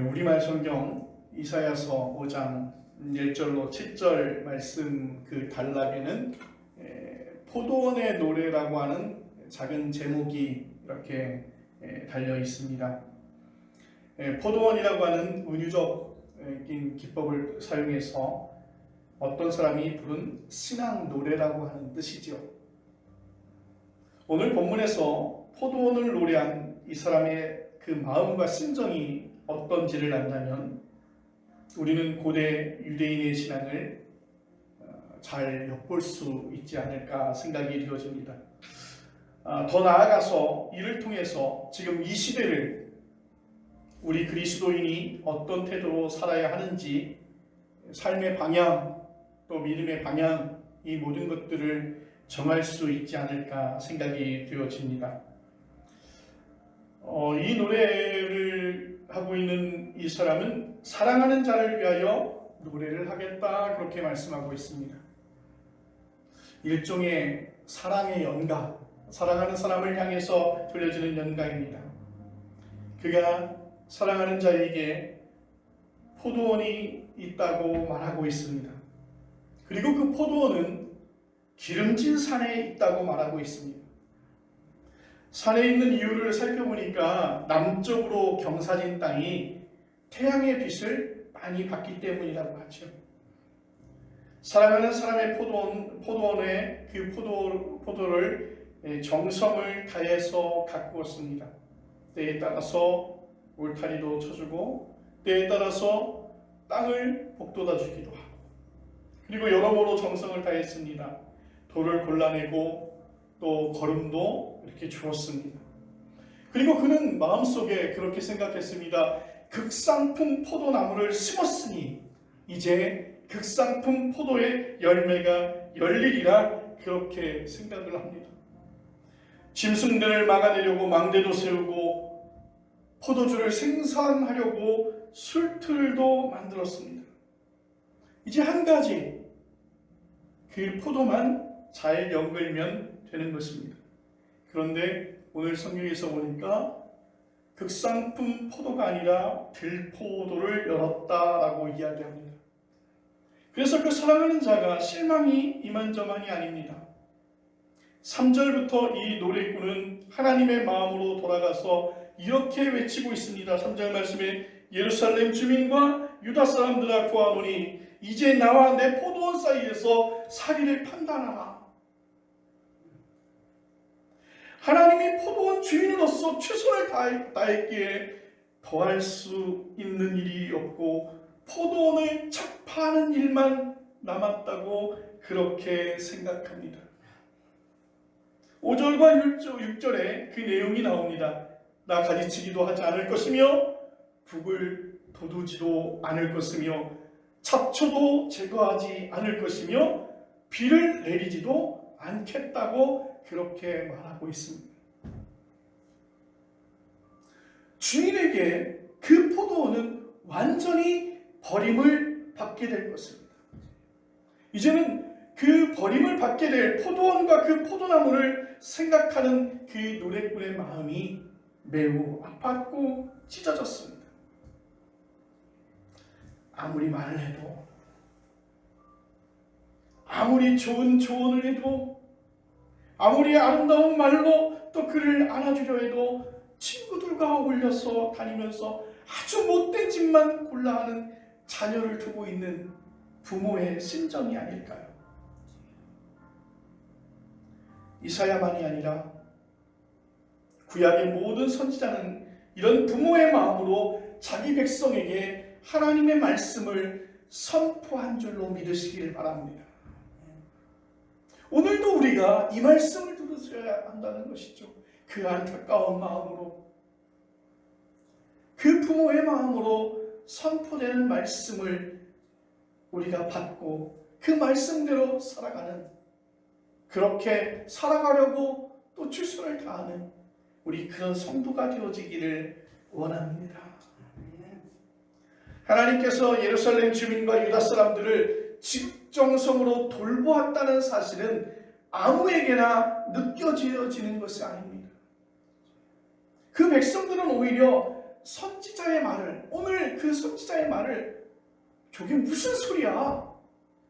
우리말 성경 이사야서 5장 1절로 7절 말씀 그 단락에는 포도원의 노래라고 하는 작은 제목이 이렇게 달려 있습니다. 포도원이라고 하는 은유적인 기법을 사용해서 어떤 사람이 부른 신앙 노래라고 하는 뜻이죠. 오늘 본문에서 포도원을 노래한 이 사람의 그 마음과 심정이 어떤지를 안다면 우리는 고대 유대인의 신앙을 잘 엿볼 수 있지 않을까 생각이 되어집니다. 더 나아가서 이를 통해서 지금 이 시대를 우리 그리스도인이 어떤 태도로 살아야 하는지, 삶의 방향 또 믿음의 방향, 이 모든 것들을 정할 수 있지 않을까 생각이 되어집니다. 이 노래를 하고 있는 이 사람은 사랑하는 자를 위하여 노래를 하겠다, 그렇게 말씀하고 있습니다. 일종의 사랑의 연가, 사랑하는 사람을 향해서 돌려지는 연가입니다. 그가 사랑하는 자에게 포도원이 있다고 말하고 있습니다. 그리고 그 포도원은 기름진 산에 있다고 말하고 있습니다. 산에 있는 이유를 살펴보니까 남쪽으로 경사진 땅이 태양의 빛을 많이 받기 때문이라고 하죠. 사랑하는 사람의 포도원에 그 포도를 정성을 다해서 가꾸었습니다. 때에 따라서 울타리도 쳐주고 때에 따라서 땅을 복돋아 주기도 하고, 그리고 여러모로 정성을 다했습니다. 돌을 골라내고 또 거름도 이렇게 주었습니다. 그리고 그는 마음속에 그렇게 생각했습니다. 극상품 포도나무를 심었으니 이제 극상품 포도의 열매가 열리리라, 그렇게 생각을 합니다. 짐승들을 막아내려고 망대도 세우고 포도주를 생산하려고 술틀도 만들었습니다. 이제 한 가지, 그 포도만 잘 연글면 되는 것입니다. 그런데 오늘 성경에서 보니까 극상품 포도가 아니라 들포도를 열었다라고 이야기합니다. 그래서 그 사랑하는 자가 실망이 이만저만이 아닙니다. 3절부터 이 노래꾼은 하나님의 마음으로 돌아가서 이렇게 외치고 있습니다. 3절 말씀에 예루살렘 주민과 유다 사람들아 구하노니 이제 나와 내 포도원 사이에서 사리를 판단하라. 하나님이 포도원 주인으로서 최선을 다했기에 더할 수 있는 일이 없고 포도원을 착파하는 일만 남았다고 그렇게 생각합니다. 5절과 6절에 그 내용이 나옵니다. 나 가지치기도 하지 않을 것이며 북을 돋우지도 않을 것이며 잡초도 제거하지 않을 것이며 비를 내리지도 않겠다고 그렇게 말하고 있습니다. 주인에게 그 포도원은 완전히 버림을 받게 될 것입니다. 이제는 그 버림을 받게 될 포도원과 그 포도나무를 생각하는 그 노래꾼의 마음이 매우 아팠고 찢어졌습니다. 아무리 말을 해도, 아무리 좋은 조언을 해도, 아무리 아름다운 말로 또 그를 안아주려 해도 친구들과 어울려서 다니면서 아주 못된 짓만 골라하는 자녀를 두고 있는 부모의 심정이 아닐까요? 이사야만이 아니라 구약의 모든 선지자는 이런 부모의 마음으로 자기 백성에게 하나님의 말씀을 선포한 줄로 믿으시길 바랍니다. 오늘도 우리가 이 말씀을 들으셔야 한다는 것이죠. 그 안타까운 마음으로, 그 부모의 마음으로 선포되는 말씀을 우리가 받고 그 말씀대로 살아가는, 그렇게 살아가려고 또 최선을 다하는 우리 그런 성도가 되어지기를 원합니다. 하나님께서 예루살렘 주민과 유다 사람들을 직정성으로 돌보았다는 사실은 아무에게나 느껴지는 것이 아닙니다. 그 백성들은 오히려 선지자의 말을, 오늘 그 선지자의 말을 저게 무슨 소리야?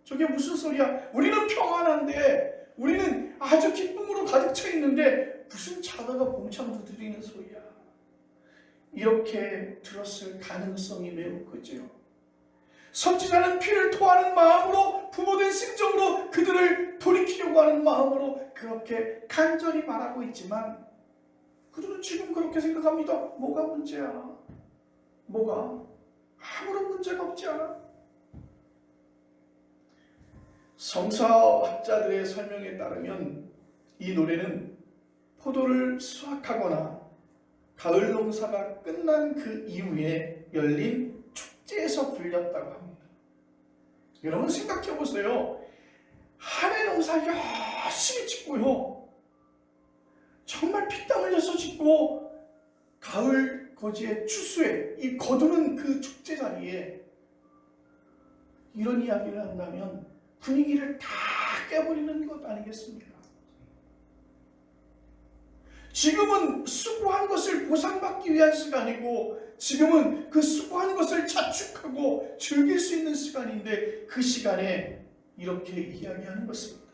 저게 무슨 소리야? 우리는 평안한데, 우리는 아주 기쁨으로 가득 차 있는데 무슨 자다가 봉창 두드리는 소리야? 이렇게 들었을 가능성이 매우 크죠. 선지자는 피를 토하는 마음으로, 부모된 심정으로 그들을 돌이키려고 하는 마음으로 그렇게 간절히 말하고 있지만, 그들은 지금 그렇게 생각합니다. 뭐가 문제야? 뭐가? 아무런 문제가 없지 않아? 성서학자들의 설명에 따르면 이 노래는 포도를 수확하거나 가을 농사가 끝난 그 이후에 열린 축제에서 불렸다고 합니다. 여러분 생각해 보세요. 한 해 농사 열심히 짓고요, 정말 피땀 흘려서 짓고 가을 거지의 추수에, 이 거두는 그 축제 자리에 이런 이야기를 한다면 분위기를 다 깨버리는 것 아니겠습니까? 지금은 수고한 것을 보상받기 위한 시간이고, 지금은 그 수고한 것을 자축하고 즐길 수 있는 시간인데, 그 시간에 이렇게 이야기하는 것입니다.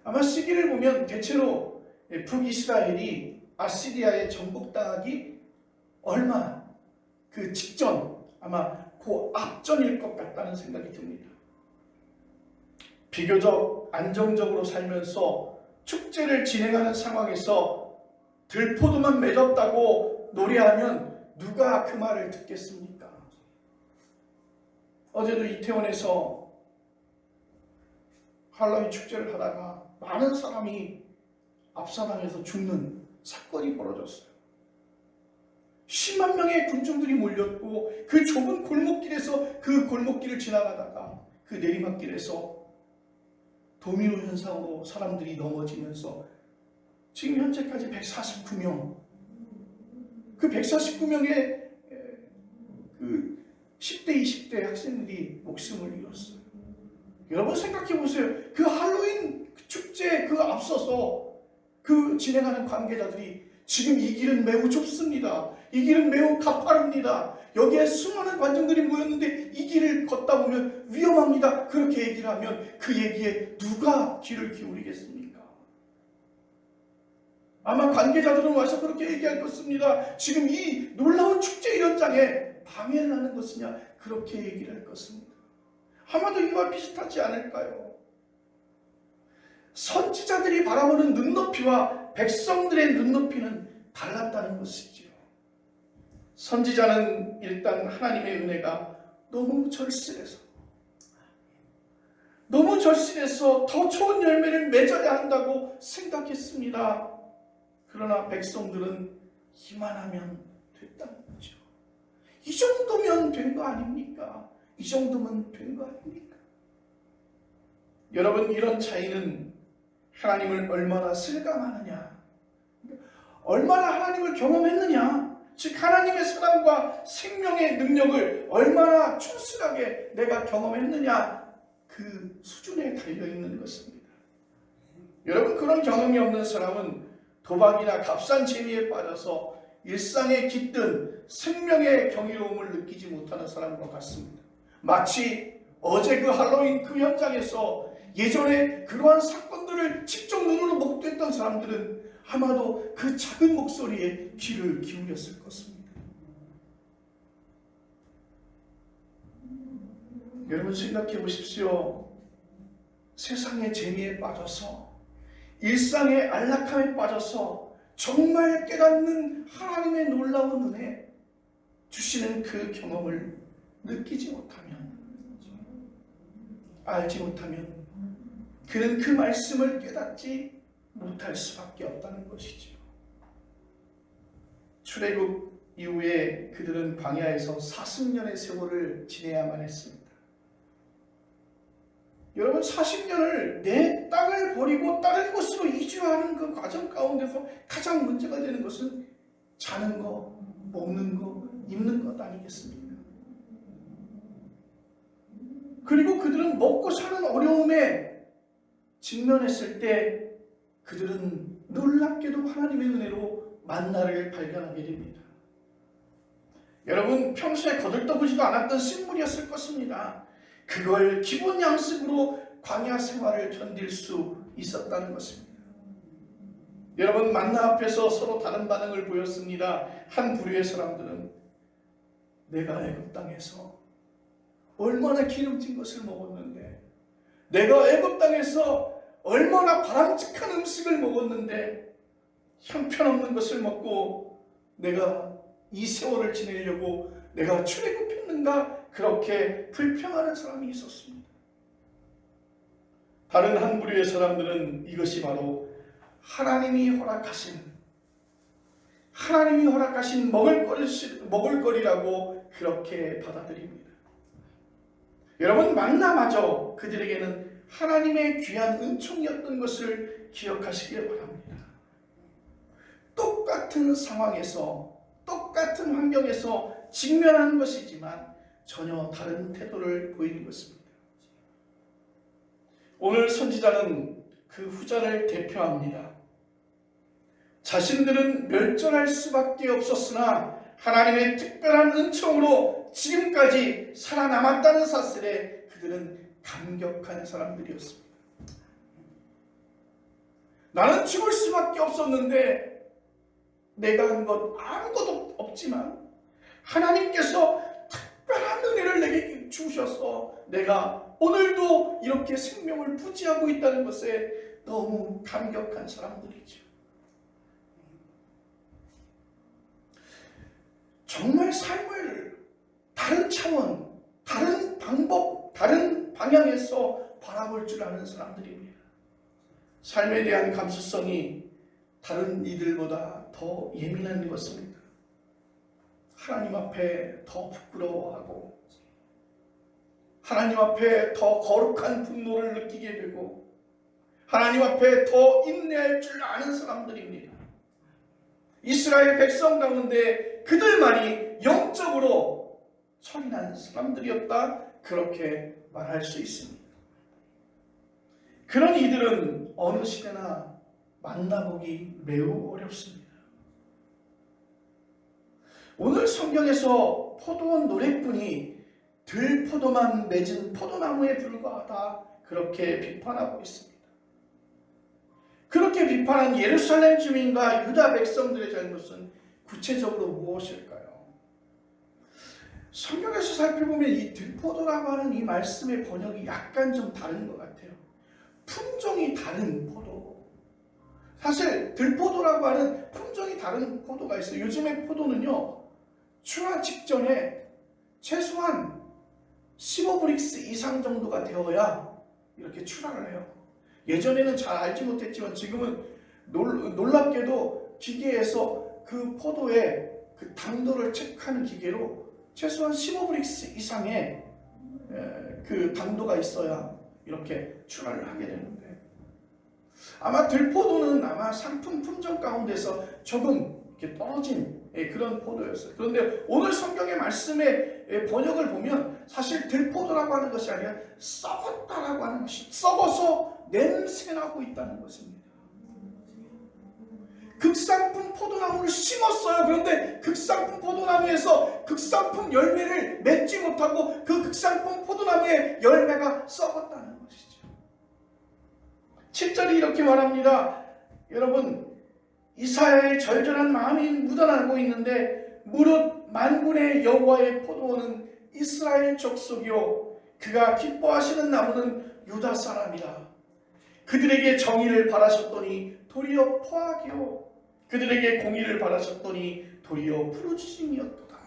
아마 시기를 보면 대체로 북이스라엘이 아시리아에 정복당하기 얼마 그 직전, 아마 그 앞전일 것 같다는 생각이 듭니다. 비교적 안정적으로 살면서 축제를 진행하는 상황에서 들포도만 맺었다고 노래하면 누가 그 말을 듣겠습니까? 어제도 이태원에서 할로윈 축제를 하다가 많은 사람이 압사당해서 죽는 사건이 벌어졌어요. 10만 명의 군중들이 몰렸고, 그 좁은 골목길에서, 그 골목길을 지나가다가 그 내리막길에서 도미노 현상으로 사람들이 넘어지면서 지금 현재까지 149명, 그 149명의 그 10대, 20대 학생들이 목숨을 잃었어요. 여러분 생각해 보세요. 그 할로윈 축제 그 앞서서 그 진행하는 관계자들이 지금 이 길은 매우 좁습니다. 이 길은 매우 가파릅니다. 여기에 수많은 관중들이 모였는데 이 길을 걷다 보면 위험합니다. 그렇게 얘기를 하면 그 얘기에 누가 귀를 기울이겠습니까? 아마 관계자들은 와서 그렇게 얘기할 것입니다. 지금 이 놀라운 축제 현장에 방해를 하는 것이냐, 그렇게 얘기를 할 것입니다. 아마도 이와 비슷하지 않을까요? 선지자들이 바라보는 눈높이와 백성들의 눈높이는 달랐다는 것이지요. 선지자는 일단 하나님의 은혜가 너무 절실해서 더 좋은 열매를 맺어야 한다고 생각했습니다. 그러나 백성들은 이만하면 됐다는 거죠. 이 정도면 된 거 아닙니까? 이 정도면 된 거 아닙니까? 여러분, 이런 차이는 하나님을 얼마나 실감하느냐, 얼마나 하나님을 경험했느냐, 즉 하나님의 사랑과 생명의 능력을 얼마나 충실하게 내가 경험했느냐, 그 수준에 달려있는 것입니다. 여러분, 그런 경험이 없는 사람은 도박이나 값싼 재미에 빠져서 일상에 깃든 생명의 경이로움을 느끼지 못하는 사람과 같습니다. 마치 어제 그 할로윈 그 현장에서 예전에 그러한 사건들을 직접 눈으로 목도했던 사람들은 아마도 그 작은 목소리에 귀를 기울였을 것입니다. 여러분 생각해 보십시오. 세상의 재미에 빠져서, 일상의 안락함에 빠져서 정말 깨닫는 하나님의 놀라운 은혜 주시는 그 경험을 느끼지 못하면, 알지 못하면 그는 그 말씀을 깨닫지 못할 수밖에 없다는 것이죠. 출애굽 이후에 그들은 광야에서 40년의 세월을 지내야만 했습니다. 여러분, 40년을 내 땅을 버리고 다른 곳으로 이주하는 그 과정 가운데서 가장 문제가 되는 것은 자는 거, 먹는 거, 입는 것 아니겠습니까? 그리고 그들은 먹고 사는 어려움에 직면했을 때 그들은 놀랍게도 하나님의 은혜로 만나를 발견하게 됩니다. 여러분, 평소에 거들떠보지도 않았던 식물이었을 것입니다. 그걸 기본 양식으로 광야 생활을 견딜 수 있었다는 것입니다. 여러분, 만나 앞에서 서로 다른 반응을 보였습니다. 한 부류의 사람들은 내가 애굽 땅에서 얼마나 기름진 것을 먹었는데, 내가 애굽 땅에서 얼마나 바람직한 음식을 먹었는데 형편없는 것을 먹고 내가 이 세월을 지내려고 내가 출애굽했는가, 그렇게 불평하는 사람이 있었습니다. 다른 한 부류의 사람들은 이것이 바로 하나님이 허락하신 먹을거리라고 그렇게 받아들입니다. 여러분, 만나마저 그들에게는 하나님의 귀한 은총이었던 것을 기억하시길 바랍니다. 똑같은 상황에서, 똑같은 환경에서 직면하는 것이지만 전혀 다른 태도를 보이는 것입니다. 오늘 선지자는 그 후자를 대표합니다. 자신들은 멸절할 수밖에 없었으나 하나님의 특별한 은총으로 지금까지 살아남았다는 사실에 그들은 감격한 사람들이었습니다. 나는 죽을 수밖에 없었는데 내가 한 것 아무것도 없지만 하나님께서 특별한 은혜를 내게 주셔서 내가 오늘도 이렇게 생명을 부지하고 있다는 것에 너무 감격한 사람들이죠. 정말 삶을 다른 차원, 다른 방법, 다른 방향에서 바라볼 줄 아는 사람들입니다. 삶에 대한 감수성이 다른 이들보다 더 예민한 것입니다. 하나님 앞에 더 부끄러워하고 하나님 앞에 더 거룩한 분노를 느끼게 되고 하나님 앞에 더 인내할 줄 아는 사람들입니다. 이스라엘 백성 가운데 그들만이 영적으로 선한 사람들이었다, 그렇게 말할 수 있습니다. 그런 이들은 어느 시대나 만나보기 매우 어렵습니다. 오늘 성경에서 포도원 노랫꾼이 들포도만 맺은 포도나무에 불과하다, 그렇게 비판하고 있습니다. 그렇게 비판한 예루살렘 주민과 유다 백성들의 잘못은 구체적으로 무엇일까요? 성경에서 살펴보면 이 들포도라고 하는 이 말씀의 번역이 약간 좀 다른 것 같아요. 품종이 다른 포도. 사실 들포도라고 하는 품종이 다른 포도가 있어요. 요즘의 포도는요, 출하 직전에 최소한 15브릭스 이상 정도가 되어야 이렇게 출하를 해요. 예전에는 잘 알지 못했지만 지금은 놀랍게도 기계에서 그 포도의 그 당도를 체크하는 기계로 최소한 15브릭스 이상의 그 당도가 있어야 이렇게 출하를 하게 되는데, 아마 들포도는 아마 상품 품종 가운데서 조금 이렇게 떨어진 그런 포도였어요. 그런데 오늘 성경의 말씀의 번역을 보면 사실 들포도라고 하는 것이 아니라 썩었다라고 하는 것이, 썩어서 냄새나고 있다는 것입니다. 극상품 포도나무를 심었어요. 그런데 극상품 포도나무에서 극상품 열매를 맺지 못하고 그 극상품 포도나무의 열매가 썩었다는 것이죠. 7절이 이렇게 말합니다. 여러분, 이사야의 절절한 마음이 묻어나고 있는데, 무릇 만군의 여호와의 포도원은 이스라엘 족속이요 그가 기뻐하시는 나무는 유다 사람이라. 그들에게 정의를 바라셨더니 도리어 포악이요 그들에게 공의를 바라셨더니 도리어 부르짖음이었도다.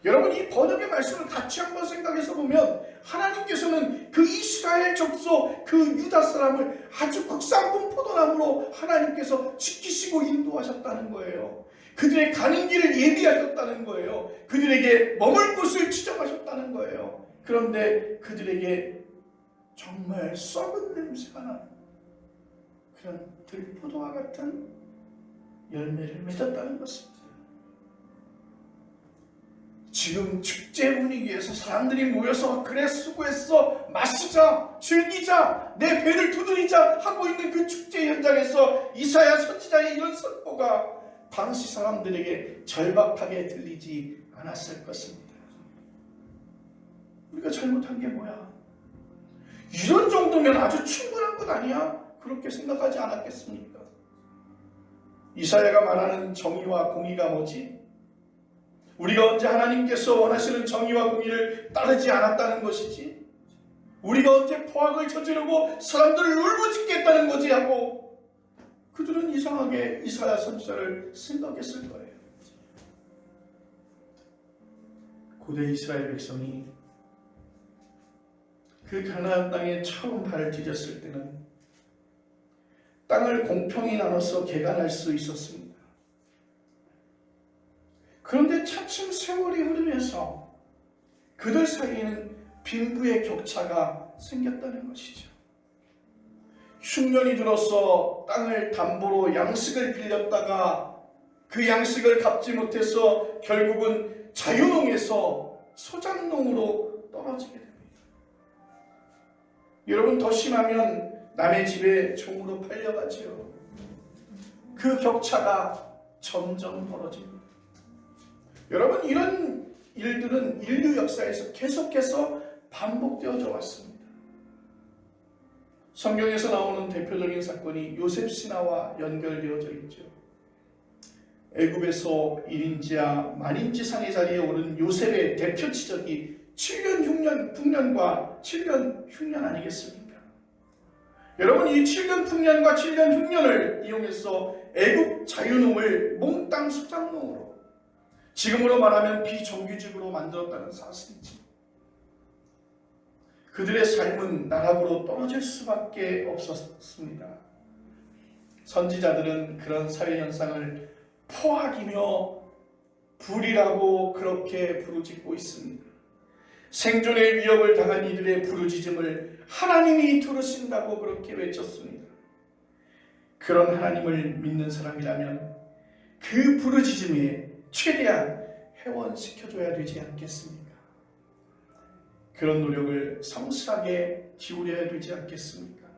여러분, 이 번역의 말씀을 같이 한번 생각해서 보면 하나님께서는 그 이스라엘 족속, 그 유다 사람을 아주 극상품 포도나무로 하나님께서 지키시고 인도하셨다는 거예요. 그들의 가는 길을 예비하셨다는 거예요. 그들에게 머물 곳을 지정하셨다는 거예요. 그런데 그들에게 정말 썩은 냄새가 나는 그런 들포도와 같은 열매를 맺었다는 것입니다. 지금 축제 분위기에서 사람들이 모여서 그래 수고했어, 마시자, 즐기자, 내 배를 두드리자 하고 있는 그 축제 현장에서 이사야 선지자의 이런 선포가 당시 사람들에게 절박하게 들리지 않았을 것입니다. 우리가 잘못한 게 뭐야? 이런 정도면 아주 충분한 것 아니야? 그렇게 생각하지 않았겠습니까? 이사야가 말하는 정의와 공의가 뭐지? 우리가 언제 하나님께서 원하시는 정의와 공의를 따르지 않았다는 것이지? 우리가 언제 포악을 저지르고 사람들을 울부짖겠다는 거지 하고 그들은 이상하게 이사야 선지자를 생각했을 거예요. 고대 이스라엘 백성이 그 가나안 땅에 처음 발을 디뎠을 때는 땅을 공평히 나눠서 개간할 수 있었습니다. 그런데 차츰 세월이 흐르면서 그들 사이에는 빈부의 격차가 생겼다는 것이죠. 흉년이 들어서 땅을 담보로 양식을 빌렸다가 그 양식을 갚지 못해서 결국은 자유농에서 소작농으로 떨어지게 됩니다. 여러분, 더 심하면 남의 집에 종으로 팔려가지요. 그 격차가 점점 벌어집니다. 여러분, 이런 일들은 인류 역사에서 계속해서 반복되어져 왔습니다. 성경에서 나오는 대표적인 사건이 요셉 신화와 연결되어져 있죠. 애굽에서 1인지하 만인지상의 자리에 오른 요셉의 대표 지적이 7년 흉년과 7년 흉년 아니겠습니까? 여러분, 이 7년 풍년과 7년 흉년을 이용해서 애굽 자유농을 몽땅 소작농으로, 지금으로 말하면 비정규직으로 만들었다는 사실이지. 그들의 삶은 나락으로 떨어질 수밖에 없었습니다. 선지자들은 그런 사회 현상을 포악이며 불이라고 그렇게 부르짖고 있습니다. 생존의 위협을 당한 이들의 부르짖음을 하나님이 들으신다고 그렇게 외쳤습니다. 그런 하나님을 믿는 사람이라면 그 부르짖음에 최대한 회원시켜줘야 되지 않겠습니까? 그런 노력을 성실하게 기울여야 되지 않겠습니까?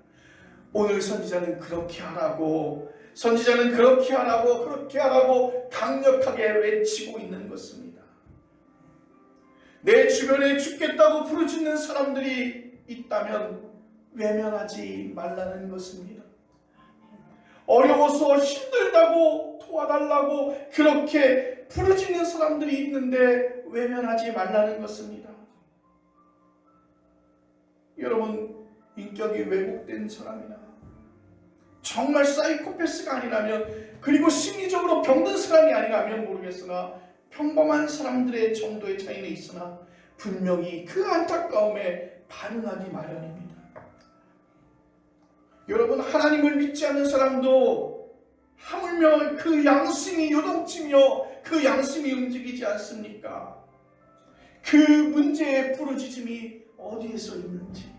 오늘 선지자는 그렇게 하라고, 선지자는 그렇게 하라고, 그렇게 하라고 강력하게 외치고 있는 것입니다. 내 주변에 죽겠다고 부르짖는 사람들이 있다면 외면하지 말라는 것입니다. 어려워서 힘들다고 도와달라고 그렇게 부르짖는 사람들이 있는데 외면하지 말라는 것입니다. 여러분, 인격이 왜곡된 사람이나 정말 사이코패스가 아니라면, 그리고 심리적으로 병든 사람이 아니라면 모르겠으나 평범한 사람들의 정도의 차이는 있으나 분명히 그 안타까움에 반응하기 마련입니다. 여러분, 하나님을 믿지 않는 사람도 하물며 그 양심이 요동치며 그 양심이 움직이지 않습니까? 그 문제의 부르짖음이 어디에서 있는지,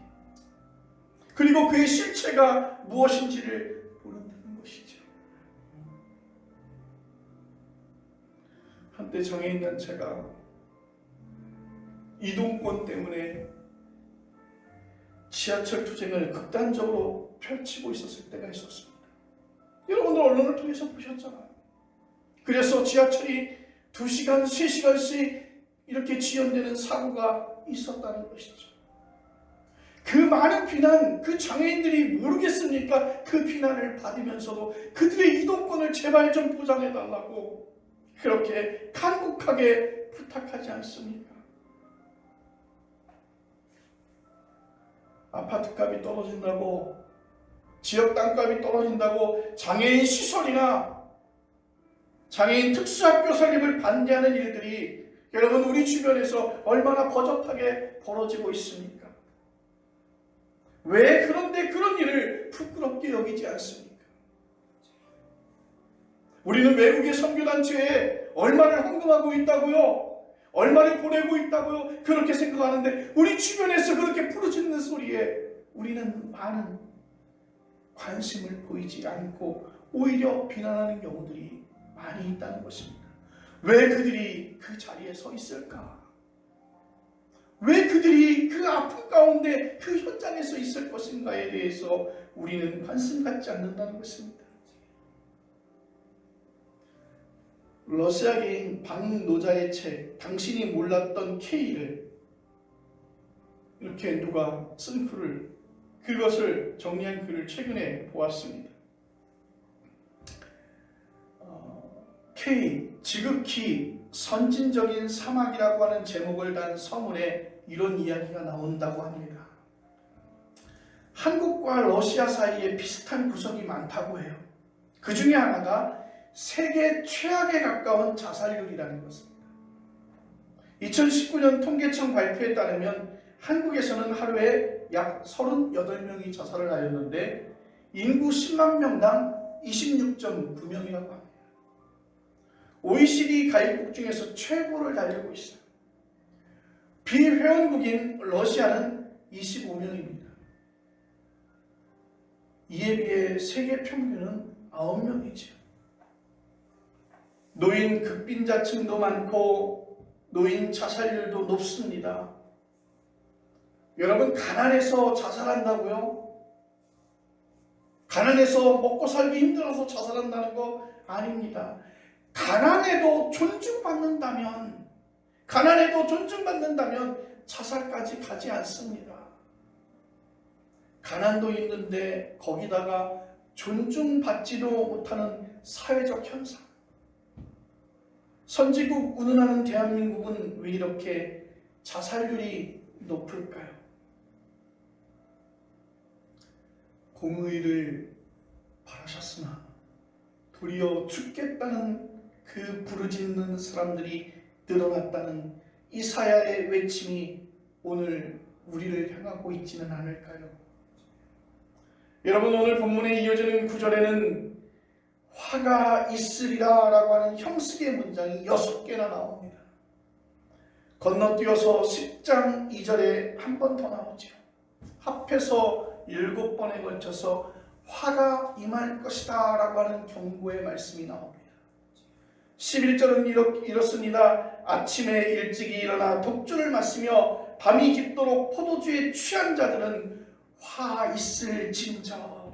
그리고 그의 실체가 무엇인지를 모른다는 것이죠. 한때 장애인단체가 이동권 때문에 지하철 투쟁을 극단적으로 펼치고 있었을 때가 있었습니다. 여러분들 언론을 통해서 보셨잖아요. 그래서 지하철이 2시간, 3시간씩 이렇게 지연되는 사고가 있었다는 것이죠. 그 많은 비난, 그 장애인들이 모르겠습니까? 그 비난을 받으면서도 그들의 이동권을 제발 좀 보장해달라고 그렇게 간곡하게 부탁하지 않습니까? 아파트값이 떨어진다고, 지역 땅값이 떨어진다고 장애인 시설이나 장애인 특수학교 설립을 반대하는 일들이 여러분 우리 주변에서 얼마나 버젓하게 벌어지고 있습니까? 왜 그런데 그런 일을 부끄럽게 여기지 않습니까? 우리는 외국의 선교단체에 얼마를 헌금하고 있다고요? 얼마를 보내고 있다고요? 그렇게 생각하는데 우리 주변에서 그렇게 부르짖는 소리에 우리는 많은 관심을 보이지 않고 오히려 비난하는 경우들이 많이 있다는 것입니다. 왜 그들이 그 자리에 서 있을까? 왜 그들이 그 아픔 가운데 그 현장에 서 있을 것인가에 대해서 우리는 관심 갖지 않는다는 것입니다. 러시아계인 박노자의 책 당신이 몰랐던 K를 이렇게 누가 쓴 글을 그것을 정리한 글을 최근에 보았습니다. K 지극히 선진적인 사막이라고 하는 제목을 단 서문에 이런 이야기가 나온다고 합니다. 한국과 러시아 사이에 비슷한 구석이 많다고 해요. 그 중에 하나가 세계 최악에 가까운 자살률이라는 것입니다. 2019년 통계청 발표에 따르면 한국에서는 하루에 약 38명이 자살을 하였는데 인구 10만 명당 26.9명이라고 합니다. OECD 가입국 중에서 최고를 달리고 있어요. 비회원국인 러시아는 25명입니다. 이에 비해 세계 평균은 9명이죠. 노인 극빈자층도 많고 노인 자살률도 높습니다. 여러분, 가난해서 자살한다고요? 가난해서 먹고 살기 힘들어서 자살한다는 거 아닙니다. 가난해도 존중받는다면 자살까지 가지 않습니다. 가난도 있는데 거기다가 존중받지도 못하는 사회적 현상. 선진국 운운하는 대한민국은 왜 이렇게 자살률이 높을까요? 공의를 바라셨으나 도리어 죽겠다는 그 부르짖는 사람들이 늘어났다는 이사야의 외침이 오늘 우리를 향하고 있지는 않을까요? 여러분, 오늘 본문에 이어지는 구절에는 화가 있으리라 라고 하는 형식의 문장이 6개나 나옵니다. 건너뛰어서 10장 2절에 한 번 더 나오죠. 합해서 7번에 걸쳐서 화가 임할 것이다 라고 하는 경고의 말씀이 나옵니다. 11절은 이렇습니다. 아침에 일찍이 일어나 독주를 마시며 밤이 깊도록 포도주에 취한 자들은 화 있을진저.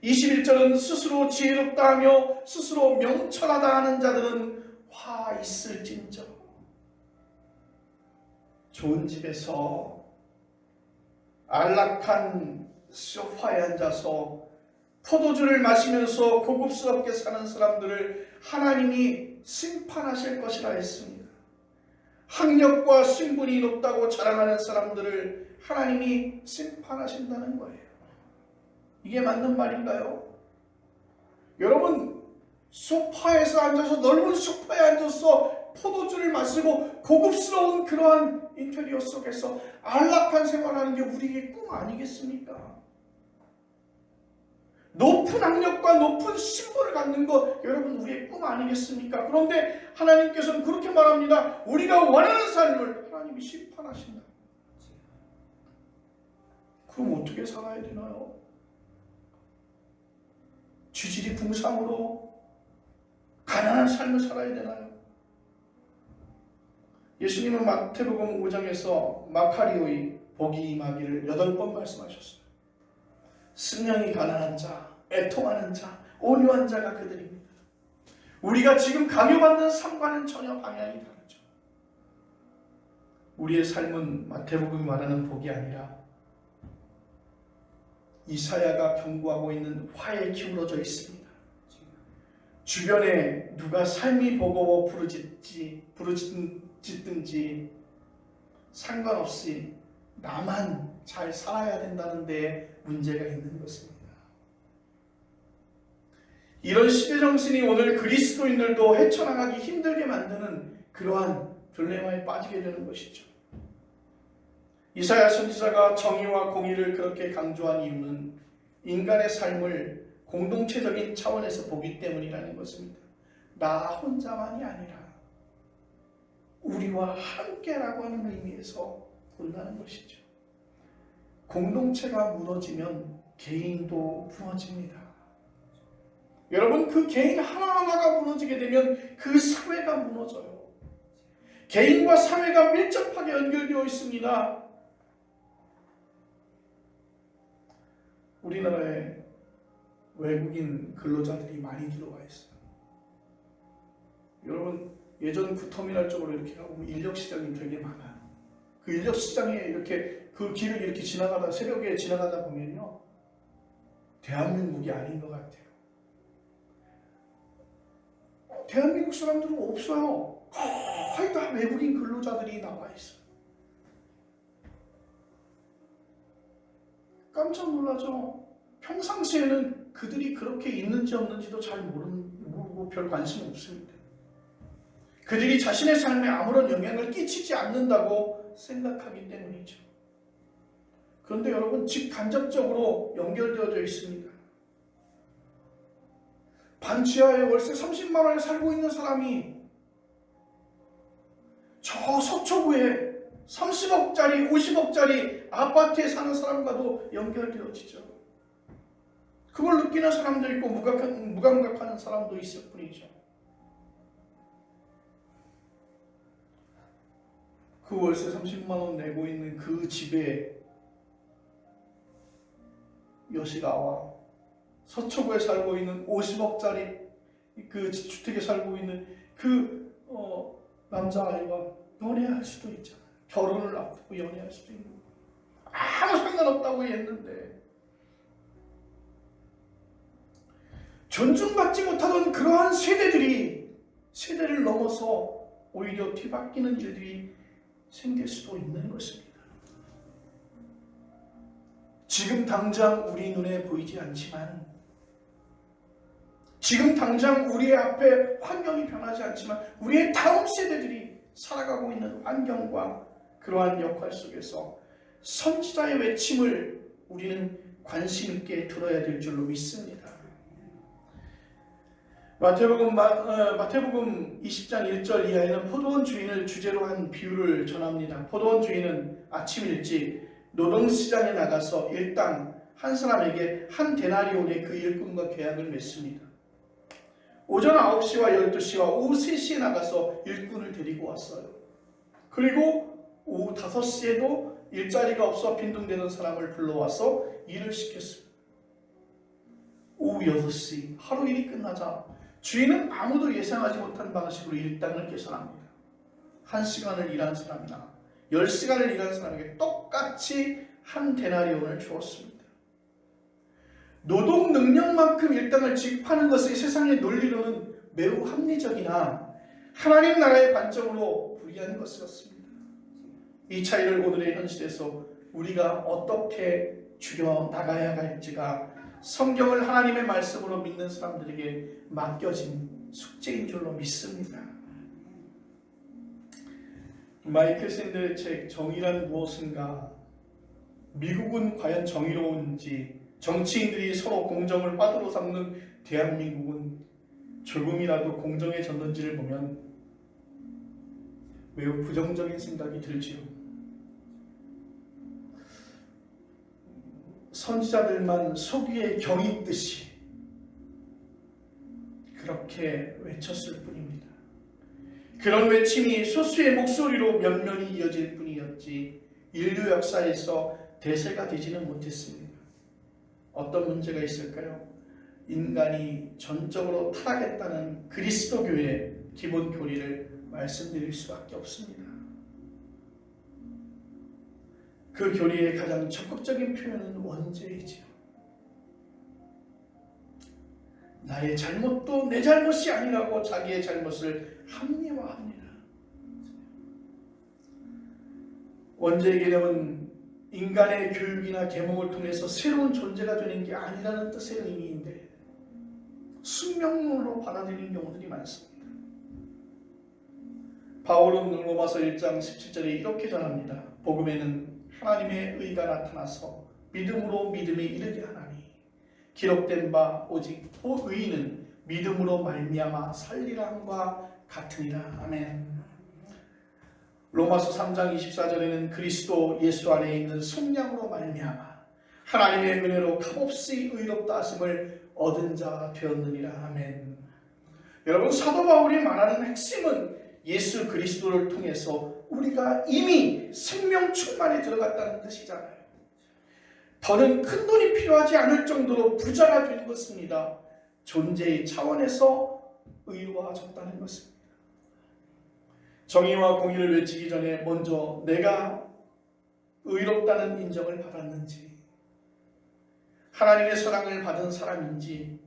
21절은 스스로 지혜롭다 하며 스스로 명철하다 하는 자들은 화 있을진저. 좋은 집에서 안락한 소파에 앉아서 포도주를 마시면서 고급스럽게 사는 사람들을 하나님이 심판하실 것이라 했습니다. 학력과 신분이 높다고 자랑하는 사람들을 하나님이 심판하신다는 거예요. 이게 맞는 말인가요? 여러분, 소파에서 앉아서 넓은 소파에 앉아서 포도주를 마시고 고급스러운 그러한 인테리어 속에서 안락한 생활하는 게 우리의 꿈 아니겠습니까? 높은 학력과 높은 신분을 갖는 것, 여러분, 우리의 꿈 아니겠습니까? 그런데 하나님께서는 그렇게 말합니다. 우리가 원하는 삶을 하나님이 심판하신다. 그럼 어떻게 살아야 되나요? 쥐질이 궁상으로 가난한 삶을 살아야 되나요? 예수님은 마태복음 5장에서 마카리오의 복이 임하기를 8번 말씀하셨어요. 승량이 가난한 자, 애통하는 자, 온유한 자가 그들입니다. 우리가 지금 강요받는 삶과는 전혀 방향이 다르죠. 우리의 삶은 마태복음이 말하는 복이 아니라 이사야가 경고하고 있는 화에 기울어져 있습니다. 주변에 누가 삶이 버거워 부르짖든지 상관없이 나만 잘 살아야 된다는 데 문제가 있는 것입니다. 이런 시대 정신이 오늘 그리스도인들도 헤쳐나가기 힘들게 만드는 그러한 딜레마에 빠지게 되는 것이죠. 이사야 선지자가 정의와 공의를 그렇게 강조한 이유는 인간의 삶을 공동체적인 차원에서 보기 때문이라는 것입니다. 나 혼자만이 아니라 우리와 함께라고 하는 의미에서 본다는 것이죠. 공동체가 무너지면 개인도 무너집니다. 여러분, 그 개인 하나하나가 무너지게 되면 그 사회가 무너져요. 개인과 사회가 밀접하게 연결되어 있습니다. 우리나라에 외국인 근로자들이 많이 들어와 있어요. 여러분 예전 구터미널 쪽으로 이렇게 가보면 인력시장이 되게 많아요. 그 인력시장에 이렇게 그 길을 이렇게 지나가다 새벽에 지나가다 보면요, 대한민국이 아닌 것 같아요. 대한민국 사람들은 없어요. 거의 다 외국인 근로자들이 나와 있어요. 깜짝 놀라죠. 평상시에는 그들이 그렇게 있는지 없는지도 잘 모르고 별 관심 없습니다. 그들이 자신의 삶에 아무런 영향을 끼치지 않는다고 생각하기 때문이죠. 그런데 여러분, 직간접적으로 연결되어져 있습니다. 반지하에 월세 30만 원에 살고 있는 사람이 저 서초구에 30억짜리, 50억짜리 아파트에 사는 사람과도 연결되어지죠. 그걸 느끼는 사람도 있고 무감각하는 사람도 있을 뿐이죠. 그 월세 30만 원 내고 있는 그 집에 여시가와 서초구에 살고 있는 50억짜리 그 주택에 살고 있는 그 남자아이와 연애할 수도 있잖아요. 결혼을 앞두고 연애할 수도 있는 거예요. 아무 상관없다고 했는데, 존중받지 못하던 그러한 세대를 넘어서 오히려 뒤바뀌는 일들이 생길 수도 있는 것입니다. 지금 당장 우리 눈에 보이지 않지만, 지금 당장 우리 앞에 환경이 변하지 않지만, 우리의 다음 세대들이 살아가고 있는 환경과 그러한 역할 속에서 선지자의 외침을 우리는 관심 있게 들어야 될 줄로 믿습니다. 마태복음 20장 1절 이하에는 포도원 주인을 주제로 한 비유를 전합니다. 포도원 주인은 아침 일찍 노동시장에 나가서 일당 한 사람에게 한 데나리온의 그 일꾼과 계약을 맺습니다. 오전 9시와 12시와 오후 3시에 나가서 일꾼을 데리고 왔어요. 그리고 오후 5시에도 일자리가 없어 빈둥대는 사람을 불러와서 일을 시켰습니다. 오후 6시, 하루 일이 끝나자 주인은 아무도 예상하지 못한 방식으로 일당을 계산합니다. 1시간을 일한 사람이나 10시간을 일한 사람에게 똑같이 한 데나리온을 주었습니다. 노동 능력만큼 일당을 지급하는 것이 세상의 논리로는 매우 합리적이나 하나님 나라의 관점으로 불이한 것이었습니다. 이 차이를 오늘의 현실에서 우리가 어떻게 줄여나가야 할지가 성경을 하나님의 말씀으로 믿는 사람들에게 맡겨진 숙제인 줄로 믿습니다. 마이클 샌델의 책 정의란 무엇인가, 미국은 과연 정의로운지, 정치인들이 서로 공정을 화두로 삼는 대한민국은 조금이라도 공정해졌는지를 보면 매우 부정적인 생각이 들지요. 선지자들만 속위에 경이 있듯이 그렇게 외쳤을 뿐입니다. 그런 외침이 소수의 목소리로 면면히 이어질 뿐이었지 인류 역사에서 대세가 되지는 못했습니다. 어떤 문제가 있을까요? 인간이 전적으로 타락했다는 그리스도교의 기본 교리를 말씀드릴 수밖에 없습니다. 그 교리의 가장 적극적인 표현은 원죄이지요. 나의 잘못도 내 잘못이 아니라고 자기의 잘못을 합리화합니다. 원죄의 개념은 인간의 교육이나 계몽을 통해서 새로운 존재가 되는 게 아니라는 뜻의 의미인데 숙명론으로 받아들이는 경우들이 많습니다. 바울은 로마서 1장 17절에 이렇게 전합니다. 복음에는 하나님의 의가 나타나서 믿음으로 믿음에 이르게 하나니 기록된 바 오직 의인은 믿음으로 말미암아 살리라 함과 같으니라. 아멘. 로마서 3장 24절에는 그리스도 예수 안에 있는 속량으로 말미암아 하나님의 은혜로 값없이 의롭다 하심을 얻은 자 되었느니라. 아멘. 여러분, 사도 바울이 말하는 핵심은 예수 그리스도를 통해서 우리가 이미 생명 충만에 들어갔다는 뜻이잖아요. 더는 큰 돈이 필요하지 않을 정도로 부자가 된 것입니다. 존재의 차원에서 의로워졌다는 것입니다. 정의와 공의를 외치기 전에 먼저 내가 의롭다는 인정을 받았는지, 하나님의 사랑을 받은 사람인지,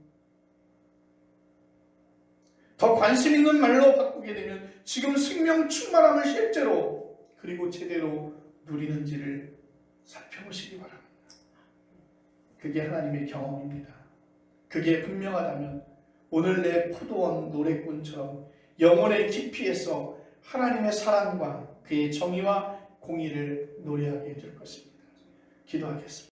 더 관심 있는 말로 바꾸게 되면 지금 생명 충만함을 실제로 그리고 제대로 누리는지를 살펴보시기 바랍니다. 그게 하나님의 경험입니다. 그게 분명하다면 오늘 내 포도원 노래꾼처럼 영혼의 깊이에서 하나님의 사랑과 그의 정의와 공의를 노래하게 될 것입니다. 기도하겠습니다.